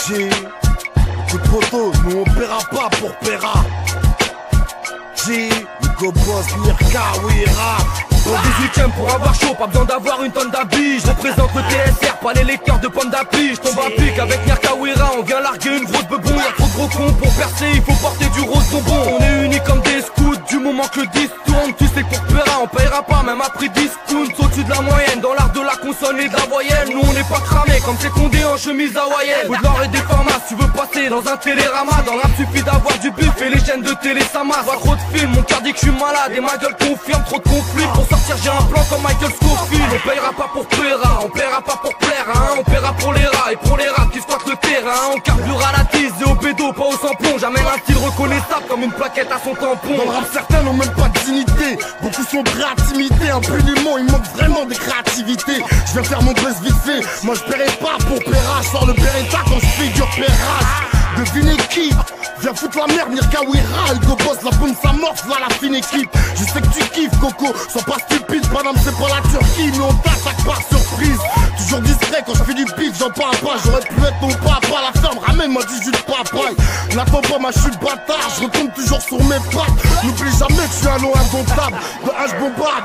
G, écoute photo, nous on paiera pas pour Pera. G, Hugo Boss, Mirka, Wira. Dans 18ème pour avoir chaud, pas besoin d'avoir une tonne d'habits. Je représente le TSR, pas les lecteurs de pommes d'appui. Je tombe à pic avec Mirka Wira, on vient larguer une grosse bebon. Y'a trop de gros cons pour percer, il faut porter du rose bonbon. On est unis comme des scouts, du moment que le 10 tourne. Tu sais que pour Pera, on paiera pas, même à prix discount. Au-dessus de la moyenne, dans l'art de la consonne et de la voyelle. Nous on n'est pas cramés comme ces condés en chemise hawaïenne. Faut de l'or et des formats, si tu veux passer dans un télérama. Dans l'art suffit d'avoir du buff et les chaînes de télé ça masse. Vois trop de films, mon cœur dit que je suis malade et ma gueule confirme trop de conflits. Pour sortir j'ai un plan comme Michael Scofield. On paiera pas pour Pera, on paiera pas pour plaire hein. On paiera pour les rats et pour les rats qui squattent le terrain. On carbure à la tise et au pédo, pas au samplon. J'amène un style reconnaissable comme une plaquette à son tampon. Dans le rap certains n'ont même pas de dignité. Beaucoup sont prêts à t'imiter impunément, il manque vraiment de créativité. Je viens faire mon buzz vite fait. Moi je paierai pas pour Pera. Je sors le Beretta quand je figure Pérage. Devinez qui viens foutre la merde, Mirka Wira. Hugo Boss, la pomme s'amorce, là la fine équipe. Je sais que tu kiffes Coco, sois pas stupide. Madame c'est pas la Turquie, mais on t'attaque par surprise. Toujours discret quand je fais du pif, j'en parle pas. J'aurais pu être ton papa à la ferme, ramène-moi du jus de papaye. N'attends pas ma chute bâtard, je retombe toujours sur mes pattes. N'oublie jamais que je suis un nom indomptable. De un je bombarde,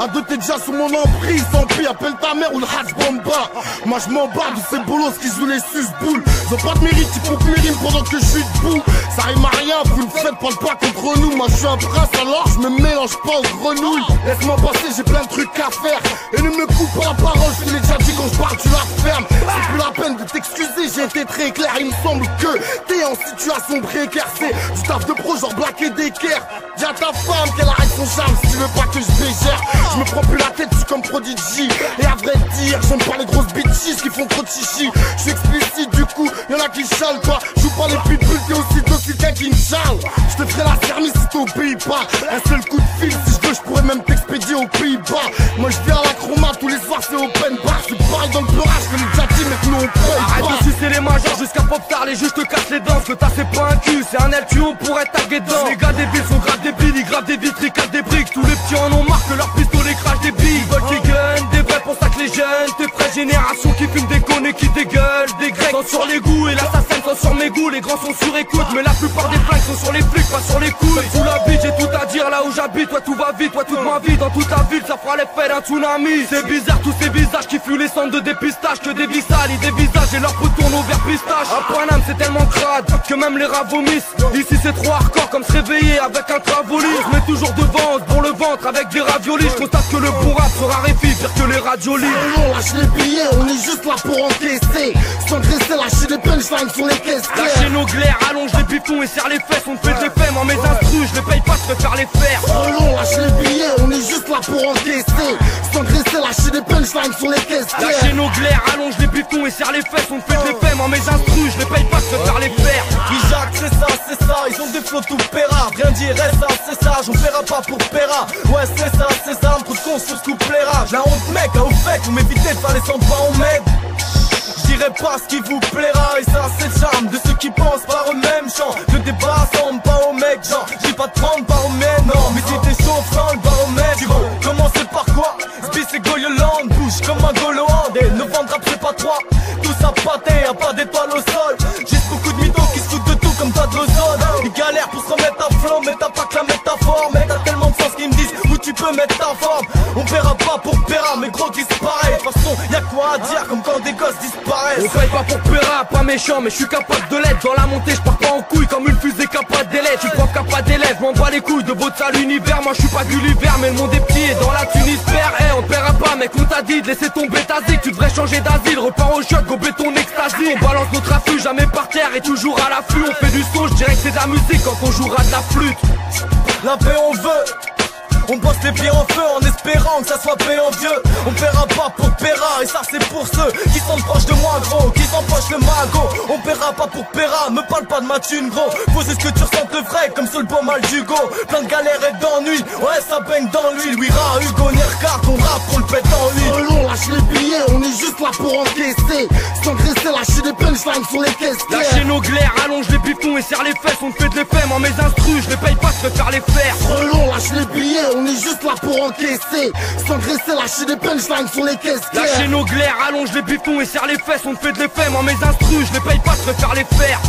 à deux t'es déjà sous mon emprise. Tant pis, appelle ta mère ou le Hajj Bomba. Moi je m'en bats de ces bolos qui jouent les sus-boules. Ils ont pas de mérite, ils font que mes rimes pendant que je suis debout. Ça rime à rien, vous le faites, parle pas contre nous. Moi je suis un prince alors je me mélange pas aux grenouilles. Laisse-moi passer, j'ai plein de trucs à faire. Et ne me coupe pas la parole, je te l'ai déjà dit quand je parle tu la fermes. C'est plus la peine de t'excuser, j'ai été très clair. Il me semble que t'es en situation précaire. C'est du taf de pro genre Black et Decker. Dis à ta femme qu'elle arrête son charme si tu veux pas que je bégère. Je me prends plus la tête, je suis comme Prodigy. Et à vrai dire, j'aime pas les grosses bitches qui font trop de chichi. Je suis explicite du coup, y'en a qui chialent pas. Joue pas les pitbulls, t'es aussi docile qu'un qui me chale. Je te ferai la service si t'obéis pas. Un seul coup de fil, si je veux, je pourrais même t'expédier aux Pays-Bas. Moi je viens à la chroma, tous les soirs c'est open bar. C'est pareil dans le pleurage, je te l'ai déjà dit, mais nous on paye pas. Arrête de sucer les majors jusqu'à Popstar, les juges te cassent les dents. Ce que t'as c'est pas un cul, c'est un LQ, on pourrait taguer dedans. Les gars débiles sont grave débiles, ils gravent des vitres, ils cassent des briques. Tous les petits en ont marre que leur pistolet crache des billes. Ils veulent des guns, des vrais pour ça que les jeunes. Tes frères génération qui fument des connes et qui dégueulent. Des grecs sont sur les goûts et l'assassin sont sur mes goûts. Les grands sont sur écoute, mais la plupart des flingues sont sur les flics, pas sur les couilles. Sous la bite, j'ai tout à dire là où j'habite. Toi tout va vite, toi toute ma vie dans toute la ville, ça fera l'effet d'un tsunami. C'est bizarre tous ces visages qui fuient les centres de dépistage. Que des visages, ils dévisagent et leur peau tourne au vert pistache. À Paname c'est tellement crade que même les rats vomissent. Ici c'est trop hardcore comme se réveiller avec un travolis. Je mets toujours devant, pour le ventre avec des raviolis. Je constate que le bon rap se raréfie, pire que les radiolis. On lâche les billets, on est juste là pour encaisser. Sans dresser, lâcher des punchlines sur les caisses. Lâcher nos glaires, allonge les bifons et serre les fesses. On te fait des faits, moi mes instrus, je les paye pas, je préfère les faire. On lâche les billets, on est juste là pour encaisser. Sans dresser, lâcher des punchlines sur les caisses. Lâcher nos glaires, allonge les bifons et serre les fesses. On te fait des faits, moi mes instrus, je les paye pas, je préfère les faire. Oui Jacques c'est ça, ils ont des flots tout Pera. Rien dire, ça, c'est ça, j'en paiera pas pour Pera. Ouais c'est ça, trop de cons sur ce couplet-là. J'ai la honte mec, au fait, vous m'évitez de faire les 100 pas en mec. Je dirais pas ce qui vous plaira et ça c'est le charme de ceux qui pensent par eux-mêmes. Chant, le débat semble pas au mec, genre j'ai pas de prendre par au mène. Non mais si t'es chaud, prends le baromètre. Tu veux commencer par quoi? Sbi c'est Goyoland, bouge comme un Goloand. Et ne vendra c'est pas toi, tout ça pâté, y'a pas d'étoile au sol. J'ai beaucoup de mythos qui se foutent de tout comme toi de l'ozone. Ils galèrent pour se remettre à flanc, mais t'as pas que la métaphore. Mais t'as tellement de sens qu'ils me disent où tu peux mettre ta forme. On paiera pas pour Pera, mais gros disparaît. De toute façon y'a quoi à dire comme quand des gosses disparaissent. On paye pas pour Pera, pas méchant, mais je suis capable de l'être. Dans la montée, je pars pas en couille comme une fusée qui a pas d'élève. Tu prof qui a pas d'élève, m'en bats les couilles de votre sale univers. Moi je suis pas Gulliver, mais le monde est petit et dans la Tunis perd. On te paiera pas, mec, on t'a dit de laisser tomber ta zik. Tu devrais changer d'asile, repars au shot, gober ton ecstasy. On balance notre afflux, jamais par terre et toujours à l'afflux. On fait du son, je dirais que c'est de la musique quand on jouera de la flûte. La paix on veut. On bosse les pieds en feu en espérant que ça soit payant vieux. On paiera pas pour Pera et ça c'est pour ceux qui sont proches de moi gros, qui s'empochent le magot. On paiera pas pour Pera, me parle pas de ma thune gros. Faut juste que tu ressentes le vrai comme sur le beau mal d'Hugo. Plein de galères et d'ennuis, ouais ça baigne dans l'huile. Wira, Hugo, Nierka, ton rap on le pète en huile. On lâche les billets, on est juste là pour encaisser. Sans dresser, lâcher des punchlines sur les caisses. Lâcher nos glaires, allonge les bifons et serre les fesses. On te fait des faits, moi mes instrus, je les paye pas, je préfère les faire. On lâche les billets, on est juste là pour encaisser. Sans dresser, lâcher des punchlines sur les caisses. Lâcher nos glaires, allonge les bifons et serre les fesses. On te fait de l'effet, moi mes instrus, je les paye pas, je préfère les faire.